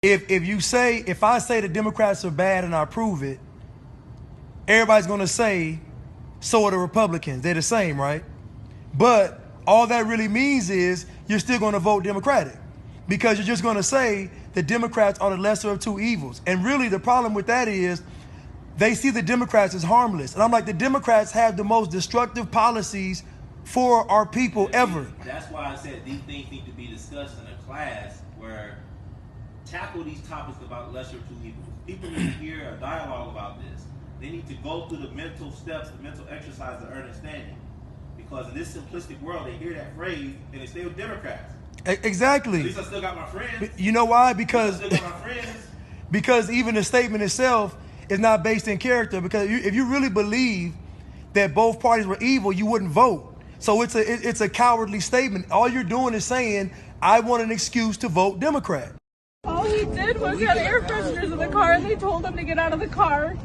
If I say the Democrats are bad and I prove it, everybody's gonna say, so are the Republicans. They're the same, right? But all that really means is you're still gonna vote Democratic because you're just gonna say the Democrats are the lesser of two evils. And really the problem with that is they see the Democrats as harmless. And I'm like, the Democrats have the most destructive policies for our people ever. That's why I said these things need to be discussed in a class where tackle these topics about lesser of two evils. People need to hear a dialogue about this. They need to go through the mental steps, the mental exercise of understanding. Because in this simplistic world, they hear that phrase and they stay with Democrats. Exactly. At least I still got my friends. You know why? Because I still got my friends. Because even the statement itself is not based in character. Because if you really believe that both parties were evil, you wouldn't vote. So it's a cowardly statement. All you're doing is saying, I want an excuse to vote Democrat. All he did was he had air fresheners in the car and they told him to get out of the car.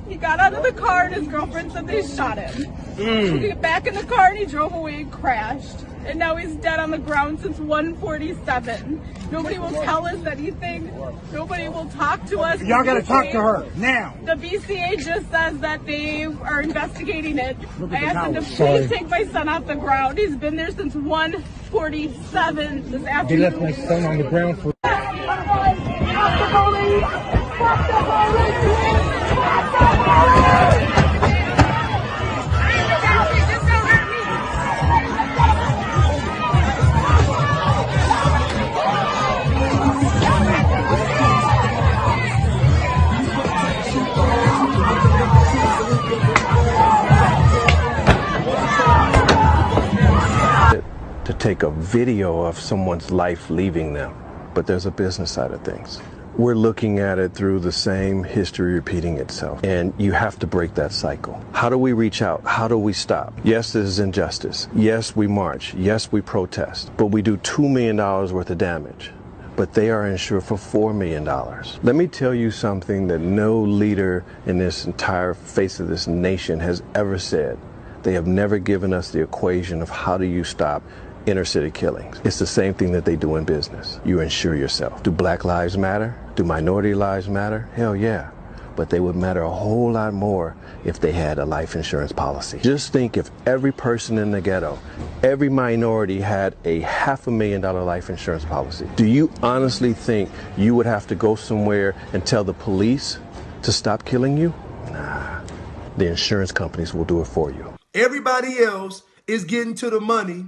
He got out of the car and his girlfriend said they shot him. He got back in the car and he drove away and crashed. And now he's dead on the ground since 1:47. Nobody will tell us anything. Nobody will talk to us. Y'all gotta talk to her now. The BCA just says that they are investigating it. I asked them to please take my son off the ground. He's been there since 1:47 this afternoon. They left my son on the ground for... To take a video of someone's life leaving them, but there's a business side of things. We're looking at it through the same history repeating itself, and you have to break that cycle. How do we reach out? How do we stop? Yes, this is injustice. Yes, we march. Yes, we protest, but we do $2 million worth of damage, but they are insured for $4 million. Let me tell you something that no leader in this entire face of this nation has ever said. They have never given us the equation of how do you stop inner city killings. It's the same thing that they do in business. You insure yourself. Do Black lives matter? Do minority lives matter? Hell yeah. But they would matter a whole lot more if they had a life insurance policy. Just think if every person in the ghetto, every minority had a $500,000 life insurance policy. Do you honestly think you would have to go somewhere and tell the police to stop killing you? Nah. The insurance companies will do it for you. Everybody else is getting to the money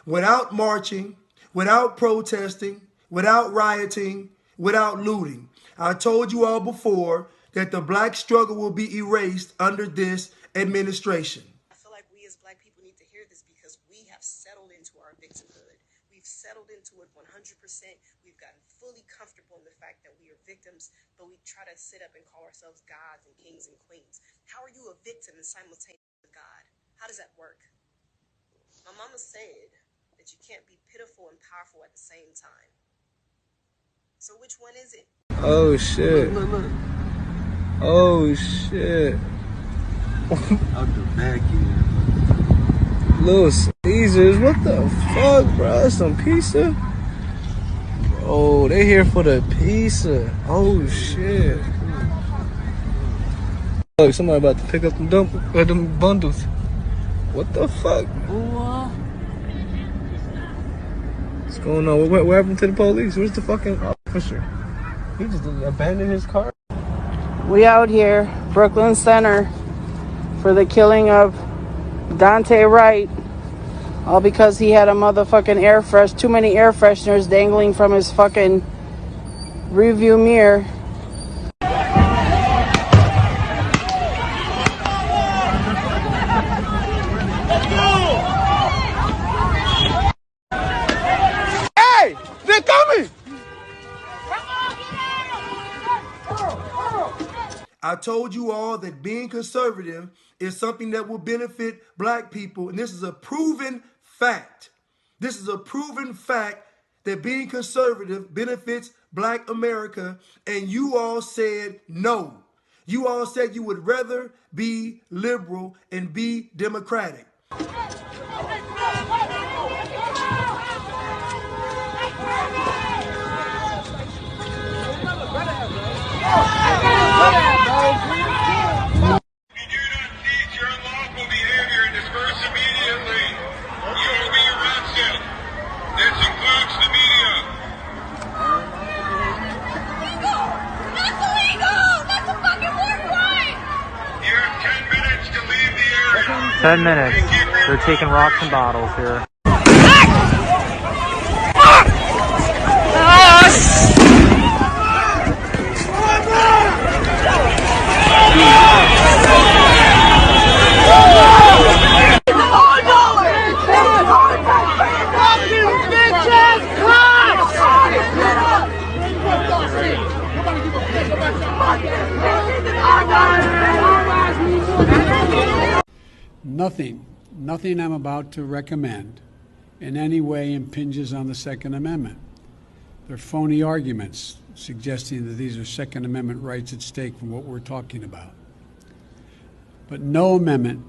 without marching, without protesting, without rioting, without looting. I told you all before that the black struggle will be erased under this administration. I feel like we as black people need to hear this because we have settled into our victimhood. We've settled into it 100%. We've gotten fully comfortable in the fact that we are victims, but we try to sit up and call ourselves gods and kings and queens. How are you a victim and simultaneously a god? How does that work? My mama said that you can't be pitiful and powerful at the same time. So which one is it? Oh shit. Look. Oh shit. Out the back here. Little Caesars, what the fuck, bro? Some pizza? Oh, they here for the pizza. Oh shit. Look, somebody about to pick up them bundles. What the fuck? What's going on? What happened to the police? Where's the fucking officer? He just abandoned his car. We out here, Brooklyn Center, for the killing of Dante Wright. All because he had a motherfucking too many air fresheners dangling from his fucking rearview mirror. Hey! They're coming! I told you all that being conservative is something that will benefit black people, and this is a proven fact. This is a proven fact that being conservative benefits black America, and you all said no. You all said you would rather be liberal and be democratic. 10 minutes. They're taking rocks and bottles here. Nothing I'm about to recommend in any way impinges on the Second Amendment. They're phony arguments suggesting that these are Second Amendment rights at stake from what we're talking about. But no amendment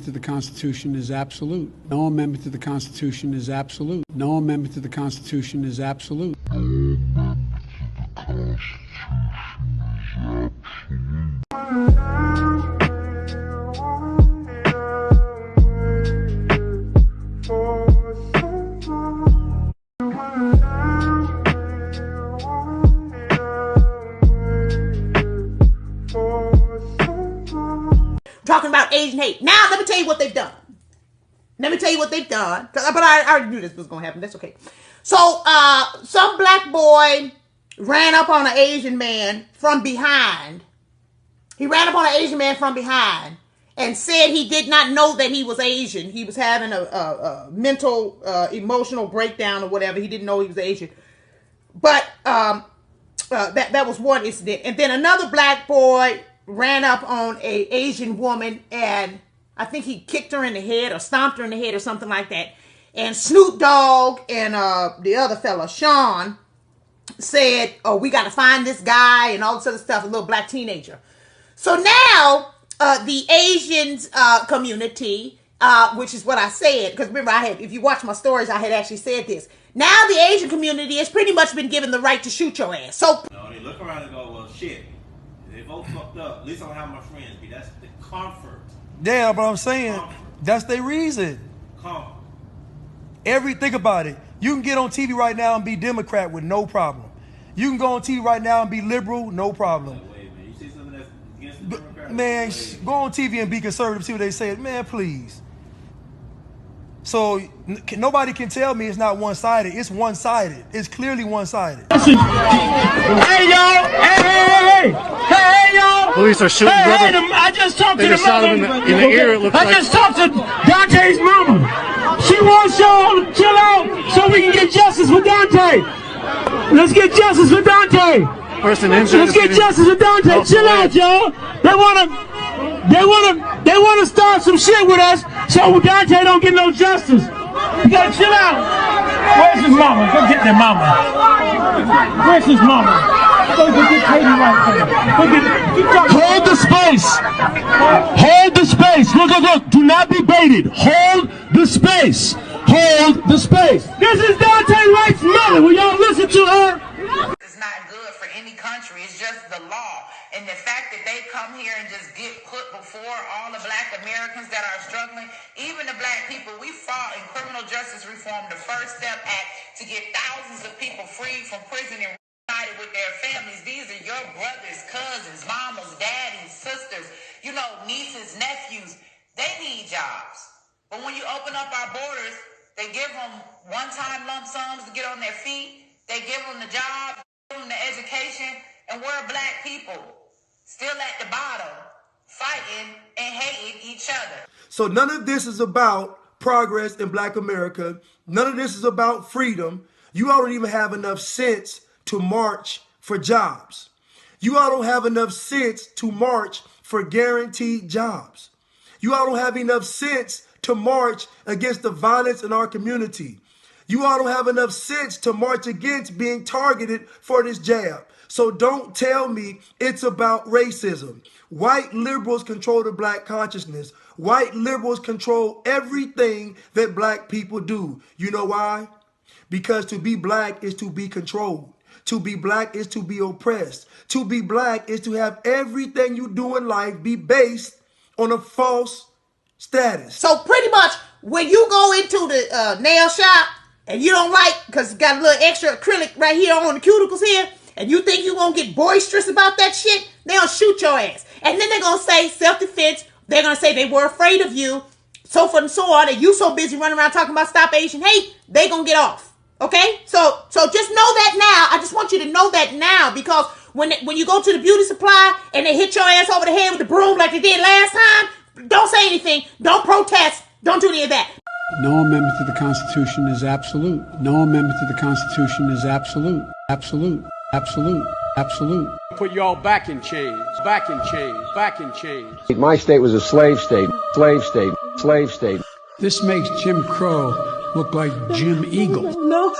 to the Constitution is absolute. No amendment to the Constitution is absolute. No amendment to the Constitution is absolute. Talking about Asian hate. Now, let me tell you what they've done. But I already knew this was going to happen. That's okay. So, some black boy ran up on an Asian man from behind. He ran up on an Asian man from behind and said he did not know that he was Asian. He was having a mental, emotional breakdown or whatever. He didn't know he was Asian. But that was one incident. And then another black boy ran up on a Asian woman, and I think he kicked her in the head or stomped her in the head or something like that. And Snoop Dogg and the other fella, Sean, said, oh, we got to find this guy and all this other stuff, a little black teenager. So now the Asians community, which is what I said, because remember, if you watch my stories, I had actually said this. Now the Asian community has pretty much been given the right to shoot your ass. So no, they look around and go, well, shit. They both fucked up. At least I don't have my friends be. That's the comfort. Yeah, but I'm saying that's their reason. Comfort. Think about it. You can get on TV right now and be Democrat with no problem. You can go on TV right now and be liberal, no problem. Wait, man. You see something that's against the Democrats? Man, go on TV and be conservative, see what they say. Man, please. So nobody can tell me it's not one-sided. It's one-sided. It's clearly one-sided. Hey, y'all! Hey, y'all! Police are shooting, brother. I just talked They to the just shot him mother. in the ear, it looks like. I just talked to Dante's mama. She wants y'all to chill out so we can get justice for Dante. Let's get justice for Dante. Person injured. Let's get justice for Dante. Chill out, y'all. They wanna start some shit with us so Dante don't get no justice. You gotta chill out. Where's his mama? Go get their mama. Where's his mama? Go get Katie right there. Hold the space. Hold the space. Look. Do not be baited. Hold the space. Hold the space. This is Dante Wright's mother. Will y'all listen to her? It's not good for any country. It's just the law. And the fact that they come here and just get put before all the black Americans that are struggling, even the black people, we fought in criminal justice reform, the First Step Act, to get thousands of people freed from prison and reunited with their families. These are your brothers, cousins, mamas, daddies, sisters, nieces, nephews. They need jobs. But when you open up our borders, they give them one-time lump sums to get on their feet. They give them the job, give them the education, and we're black people still at the bottom, fighting and hating each other. So none of this is about progress in black America. None of this is about freedom. You all don't even have enough sense to march for jobs. You all don't have enough sense to march for guaranteed jobs. You all don't have enough sense to march against the violence in our community. You all don't have enough sense to march against being targeted for this jab. So don't tell me it's about racism. White liberals control the black consciousness. White liberals control everything that black people do. You know why? Because to be black is to be controlled. To be black is to be oppressed. To be black is to have everything you do in life be based on a false status. So pretty much when you go into the nail shop and you don't like, because it's got a little extra acrylic right here on the cuticles here, and you think you're going to get boisterous about that shit, they'll shoot your ass. And then they're going to say self-defense, They're going to say they were afraid of you, so forth and so on, and you so busy running around talking about stop Asian hate, they going to get off. Okay? So just know that now. I just want you to know that now, because when you go to the beauty supply and they hit your ass over the head with the broom like they did last time, don't say anything. Don't protest. Don't do any of that. No amendment to the Constitution is absolute. No amendment to the Constitution is absolute. Absolute. Absolute. Absolute. Put y'all back in chains. Back in chains. Back in chains. My state was a slave state. Slave state. Slave state. This makes Jim Crow look like Jim Eagle. No.